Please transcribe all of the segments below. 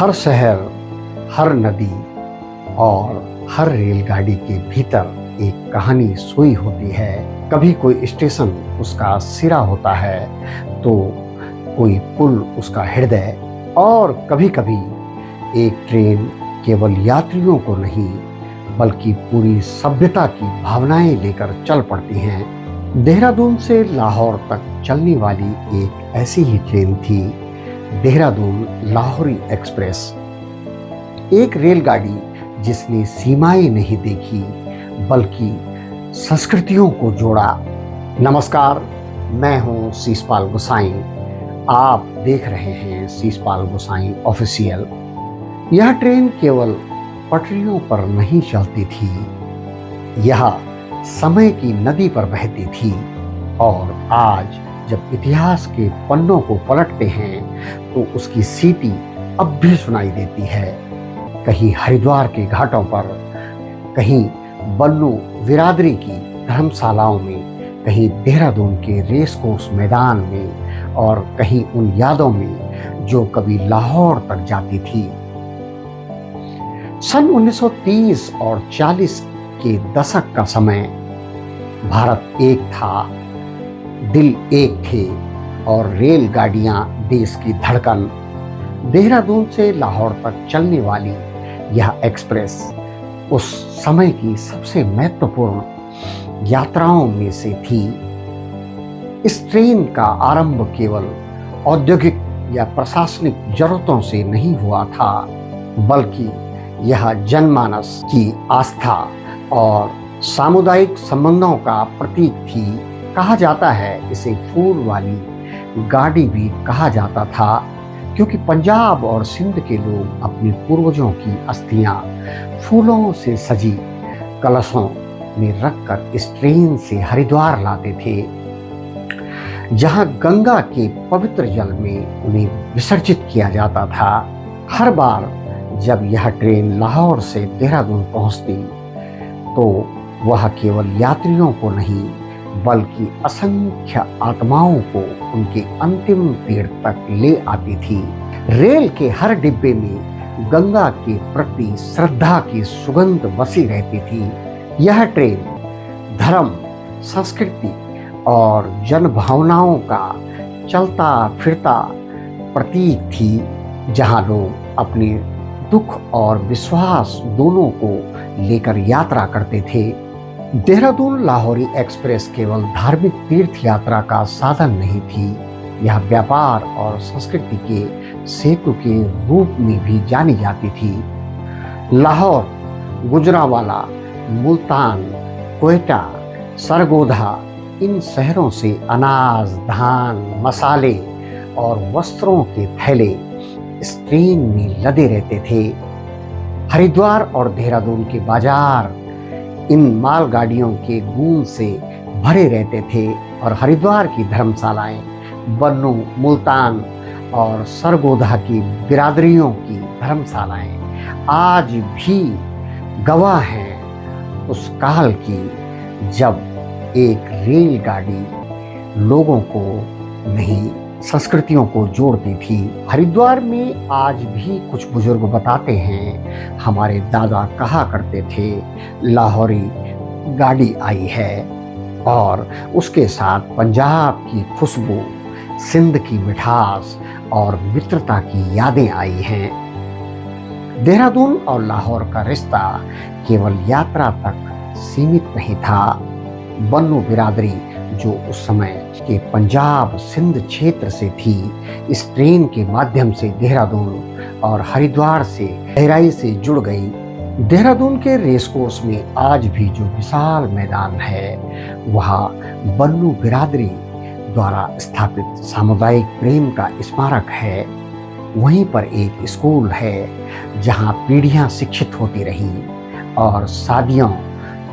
हर शहर, हर नदी और हर रेलगाड़ी के भीतर एक कहानी सोई होती है। कभी कोई स्टेशन उसका सिरा होता है तो कोई पुल उसका हृदय, और कभी-कभी एक ट्रेन केवल यात्रियों को नहीं बल्कि पूरी सभ्यता की भावनाएं लेकर चल पड़ती हैं। देहरादून से लाहौर तक चलने वाली एक ऐसी ही ट्रेन थी, देहरादून लाहौरी एक्सप्रेस। एक रेलगाड़ी जिसने सीमाएं नहीं देखी बल्कि संस्कृतियों को जोड़ा। नमस्कार, मैं हूं शीशपाल गोसाई। आप देख रहे हैं शीशपाल गोसाई ऑफिशियल। यह ट्रेन केवल पटरियों पर नहीं चलती थी, यह समय की नदी पर बहती थी। और आज जब इतिहास के पन्नों को पलटते हैं तो उसकी सीटी अब भी सुनाई देती है। कहीं हरिद्वार के घाटों पर, कहीं बन्नू बिरादरी की धर्मशालाओं में, कहीं देहरादून के रेस कोर्स मैदान में, और कहीं उन यादों में जो कभी लाहौर तक जाती थी। सन 1930 और 40 के दशक का समय। भारत एक था, दिल एक थे और रेलगाड़ियां देश की धड़कन। देहरादून से लाहौर तक चलने वाली यह एक्सप्रेस उस समय की सबसे महत्वपूर्ण यात्राओं में से थी। इस ट्रेन का आरंभ केवल औद्योगिक या प्रशासनिक जरूरतों से नहीं हुआ था, बल्कि यह जनमानस की आस्था और सामुदायिक संबंधों का प्रतीक थी। कहा जाता है इसे फूल वाली गाड़ी भी कहा जाता था, क्योंकि पंजाब और सिंध के लोग अपने पूर्वजों की अस्थियां फूलों से सजी कलशों में रखकर इस ट्रेन से हरिद्वार लाते थे, जहां गंगा के पवित्र जल में उन्हें विसर्जित किया जाता था। हर बार जब यह ट्रेन लाहौर से देहरादून पहुंचती तो वह केवल यात्रियों को नहीं बल्कि असंख्य आत्माओं को उनके अंतिम तीर तक ले आती थी। रेल के हर डिब्बे में गंगा के प्रति श्रद्धा की सुगंध बसी रहती थी। यह ट्रेन धर्म, संस्कृति और जन भावनाओं का चलता फिरता प्रतीक थी, जहां लोग अपने दुख और विश्वास दोनों को लेकर यात्रा करते थे। देहरादून लाहौरी एक्सप्रेस केवल धार्मिक तीर्थ यात्रा का साधन नहीं थी, यह व्यापार और संस्कृति के सेतु के रूप में भी जानी जाती थी। लाहौर, गुजरांवाला, मुल्तान, क्वेटा, सरगोधा, इन शहरों से अनाज, धान, मसाले और वस्त्रों के थैले इस ट्रेन में लदे रहते थे। हरिद्वार और देहरादून के बाजार इन मालगाड़ियों के गूंज से भरे रहते थे, और हरिद्वार की धर्मशालाएं, बन्नू, मुल्तान और सरगोधा की बिरादरियों की धर्मशालाएं आज भी गवाह हैं उस काल की, जब एक रेलगाड़ी लोगों को नहीं संस्कृतियों को जोड़ती थी। हरिद्वार में आज भी कुछ बुजुर्ग बताते हैं, हमारे दादा कहा करते थे लाहौरी गाड़ी आई है, और उसके साथ पंजाब की खुशबू, सिंध की मिठास और मित्रता की यादें आई हैं। देहरादून और लाहौर का रिश्ता केवल यात्रा तक सीमित नहीं था। बन्नू बिरादरी, जो उस समय के पंजाब सिंध क्षेत्र से थी, इस ट्रेन के माध्यम से देहरादून और हरिद्वार से गहराई से जुड़ गई। देहरादून के रेस कोर्स में आज भी जो विशाल मैदान है, वह बन्नू बिरादरी द्वारा स्थापित सामुदायिक प्रेम का स्मारक है। वहीं पर एक स्कूल है जहां पीढ़ियां शिक्षित होती रही, और शादियों,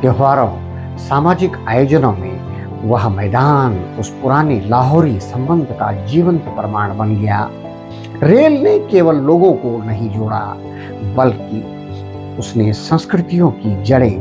त्योहारों, सामाजिक आयोजनों में वह मैदान उस पुराने लाहौरी संबंध का जीवंत प्रमाण बन गया। रेल ने केवल लोगों को नहीं जोड़ा, बल्कि उसने संस्कृतियों की जड़ें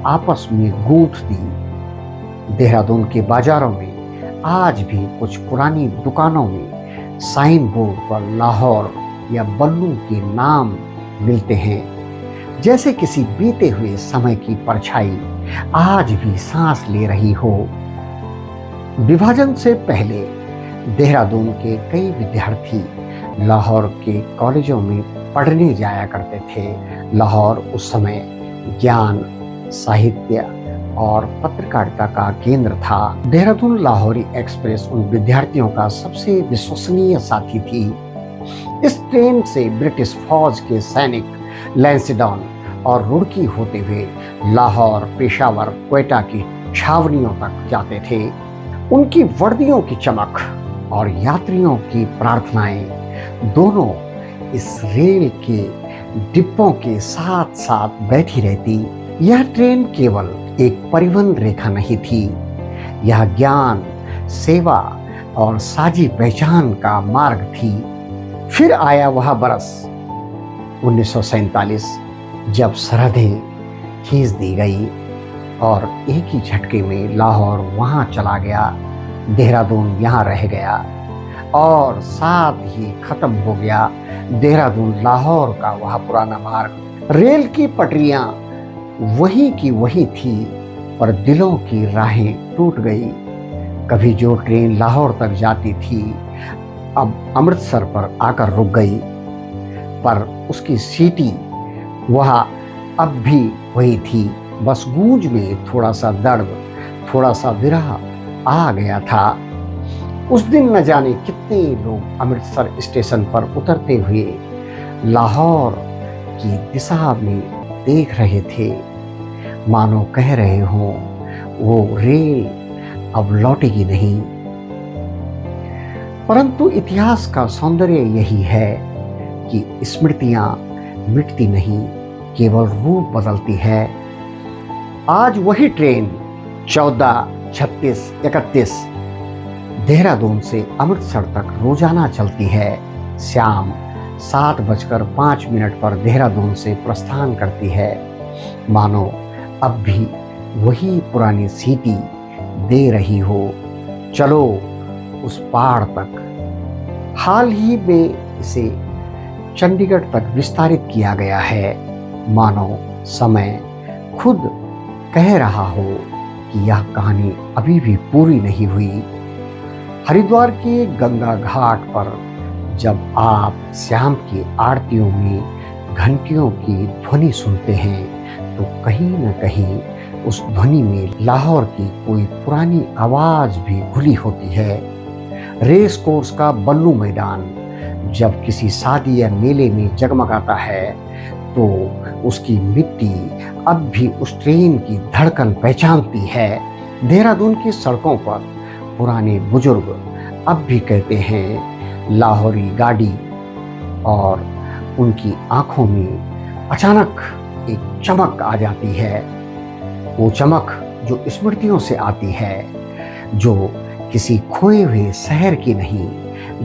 आपस में गूंथ दी। देहरादून के बाजारों में आज भी कुछ पुरानी दुकानों में साइन बोर्ड पर लाहौर या बन्नू के नाम मिलते हैं, जैसे किसी बीते हुए समय की परछाई आज भी सांस ले रही हो। विभाजन से पहले देहरादून के कई विद्यार्थी लाहौर के कॉलेजों में पढ़ने जाया करते थे। लाहौर उस समय ज्ञान, साहित्य और पत्रकारिता का केंद्र था। देहरादून लाहौरी एक्सप्रेस उन विद्यार्थियों का सबसे विश्वसनीय साथी थी। इस ट्रेन से ब्रिटिश फौज के सैनिक लैंसडाउन और रुड़की होते हुए लाहौर, पेशावर, क्वेटा की छावनियों तक जाते थे। उनकी वर्दियों की चमक और यात्रियों की प्रार्थनाएं दोनों इस रेल के डिब्बों के साथ साथ बैठी रहती। यह ट्रेन केवल एक परिवहन रेखा नहीं थी, यह ज्ञान, सेवा और साझी पहचान का मार्ग थी। फिर आया वह बरस 1947, जब सरहदें खींच दी गई और एक ही झटके में लाहौर वहां चला गया, देहरादून यहाँ रह गया और साथ ही खत्म हो गया देहरादून लाहौर का वह पुराना मार्ग। रेल की पटरियां वही की वही थी, पर दिलों की राहें टूट गई। कभी जो ट्रेन लाहौर तक जाती थी अब अमृतसर पर आकर रुक गई, पर उसकी सीटी वह अब भी वही थी। बस गूंज में थोड़ा सा दर्द, थोड़ा सा विरह आ गया था। उस दिन न जाने कितने लोग अमृतसर स्टेशन पर उतरते हुए लाहौर की दिशा में देख रहे थे, मानो कह रहे हों वो रेल अब लौटेगी नहीं। परंतु इतिहास का सौंदर्य यही है कि स्मृतियां मिटती नहीं, केवल रूप बदलती है। आज वही ट्रेन 14, 36, 31 देहरादून से अमृतसर तक रोजाना चलती है। शाम 7:05 पर देहरादून से प्रस्थान करती है, मानो अब भी वही पुरानी सीटी दे रही हो, चलो उस पहाड़ तक। हाल ही में इसे चंडीगढ़ तक विस्तारित किया गया है, मानो समय खुद कह रहा हो कि यह कहानी अभी भी पूरी नहीं हुई। हरिद्वार के गंगा घाट पर जब आप शाम की आरतियों में घंटियों की ध्वनि सुनते हैं, तो कहीं न कहीं उस ध्वनि में लाहौर की कोई पुरानी आवाज भी घुली होती है। रेस कोर्स का बन्नू मैदान जब किसी शादी या मेले में जगमगाता है, तो उसकी मिट्टी अब भी उस ट्रेन की धड़कन पहचानती है। देहरादून की सड़कों पर पुराने बुजुर्ग अब भी कहते हैं लाहौरी गाड़ी, और उनकी आंखों में अचानक एक चमक आ जाती है। वो चमक जो स्मृतियों से आती है, जो किसी खोए हुए शहर की नहीं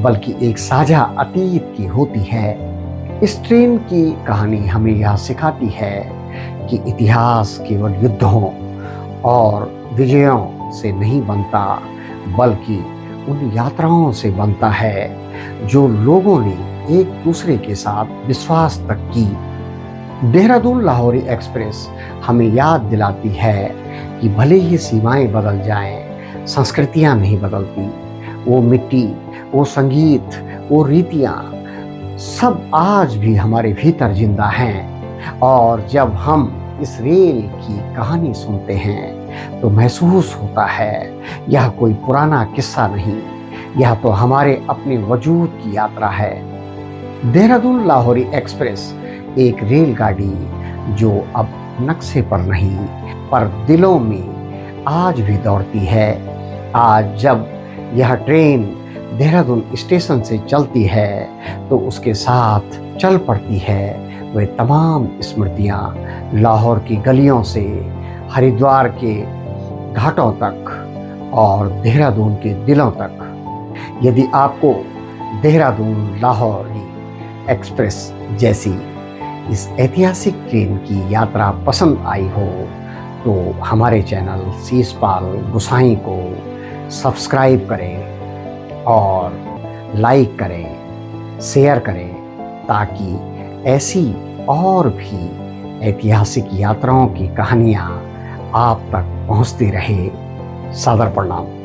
बल्कि एक साझा अतीत की होती है। इस ट्रेन की कहानी हमें यह सिखाती है कि इतिहास केवल युद्धों और विजयों से नहीं बनता, बल्कि उन यात्राओं से बनता है जो लोगों ने एक दूसरे के साथ विश्वास तक की। देहरादून लाहौरी एक्सप्रेस हमें याद दिलाती है कि भले ही सीमाएं बदल जाएं, संस्कृतियां नहीं बदलती। वो मिट्टी, वो संगीत, वो रीतियां सब आज भी हमारे भीतर जिंदा हैं। और जब हम इस रेल की कहानी सुनते हैं तो महसूस होता है यह कोई पुराना किस्सा नहीं, यह तो हमारे अपने वजूद की यात्रा है। देहरादून लाहौरी एक्सप्रेस एक रेलगाड़ी जो अब नक्शे पर नहीं, पर दिलों में आज भी दौड़ती है। आज जब यह ट्रेन देहरादून स्टेशन से चलती है तो उसके साथ चल पड़ती है वे तमाम स्मृतियाँ, लाहौर की गलियों से हरिद्वार के घाटों तक और देहरादून के दिलों तक। यदि आपको देहरादून लाहौरी एक्सप्रेस जैसी इस ऐतिहासिक ट्रेन की यात्रा पसंद आई हो, तो हमारे चैनल शीशपाल गुसाई को सब्सक्राइब करें और लाइक करें, शेयर करें ताकि ऐसी और भी ऐतिहासिक यात्राओं की कहानियाँ आप तक पहुँचती रहे। सादर प्रणाम।